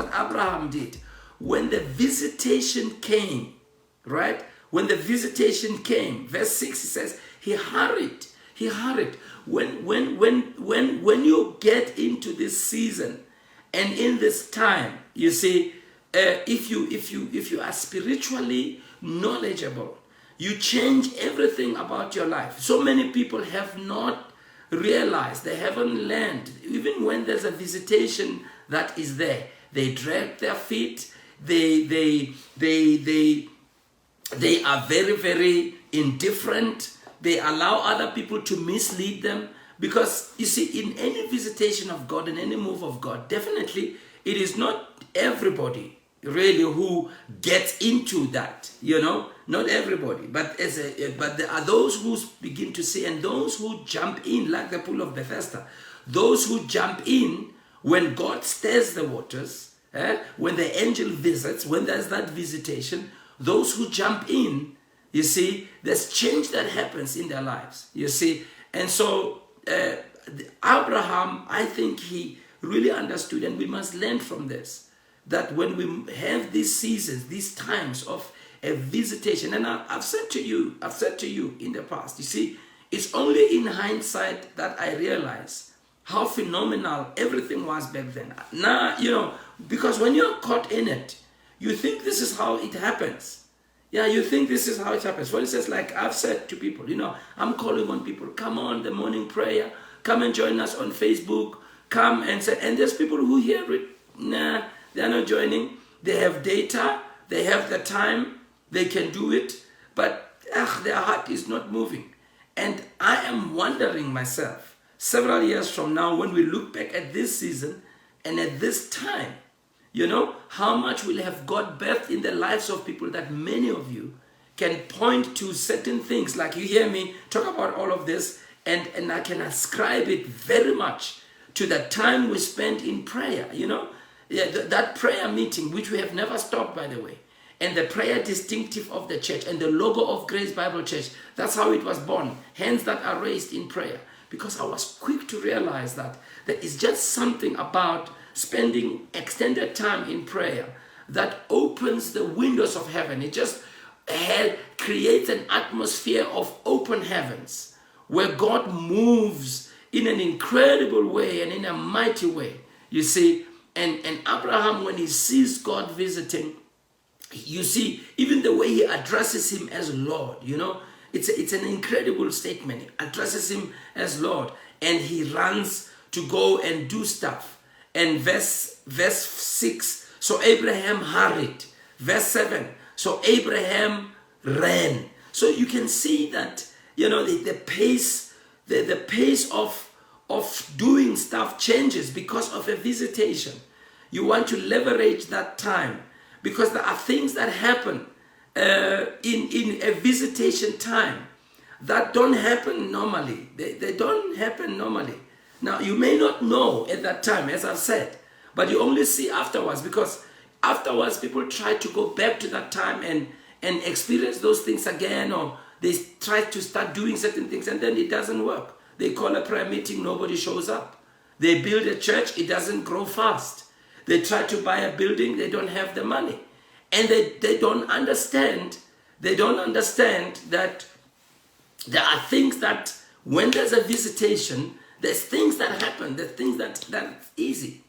Abraham did. When the visitation came, right? When the visitation came, verse 6, it says, he hurried. He hurried. When you get into this season and in this time, you see, if you are spiritually knowledgeable, you change everything about your life. So many people have not realized, they haven't learned, even when there's a visitation that is there, they drag their feet, they are very, very indifferent. They allow other people to mislead them. Because, you see, in any visitation of God, in any move of God, definitely it is not everybody really who gets into that, not everybody. But there are those who begin to see, and those who jump in, like the pool of Bethesda, those who jump in when God stirs the waters, when the angel visits, when there's that visitation, those who jump in, you see, there's change that happens in their lives, you see. And so Abraham, I think he really understood, and we must learn from this, that when we have these seasons, these times of a visitation, and I've said to you in the past, you see, it's only in hindsight that I realize how phenomenal everything was back then. Now, because when you're caught in it, you think this is how it happens. Yeah, you think this is how it happens. For instance, like I've said to people, I'm calling on people, come on the morning prayer, come and join us on Facebook, come and say, and there's people who hear it, they're not joining. They have data, they have the time, they can do it, but their heart is not moving. And I am wondering myself, several years from now, when we look back at this season and at this time, how much will have God birthed in the lives of people that many of you can point to certain things. Like you hear me talk about all of this, and I can ascribe it very much to the time we spent in prayer, that prayer meeting, which we have never stopped, by the way, and the prayer distinctive of the church and the logo of Grace Bible Church. That's how it was born. Hands that are raised in prayer. Because I was quick to realize that there is just something about spending extended time in prayer that opens the windows of heaven. It just creates an atmosphere of open heavens where God moves in an incredible way and in a mighty way. You see, and Abraham, when he sees God visiting, you see, even the way he addresses him as Lord, it's an incredible statement. He addresses him as Lord, and he runs to go and do stuff. And verse 6, so Abraham hurried. Verse 7, so Abraham ran. So you can see that, the pace of doing stuff changes because of a visitation. You want to leverage that time, because there are things that happen in a visitation time that don't happen normally. They don't happen normally. Now, you may not know at that time, as I've said, but you only see afterwards, because afterwards people try to go back to that time and experience those things again, or they try to start doing certain things, and then it doesn't work. They call a prayer meeting, nobody shows up. They build a church, it doesn't grow fast. They try to buy a building, they don't have the money. And they don't understand that there are things that when there's a visitation, there's things that happen, there's things that's easy.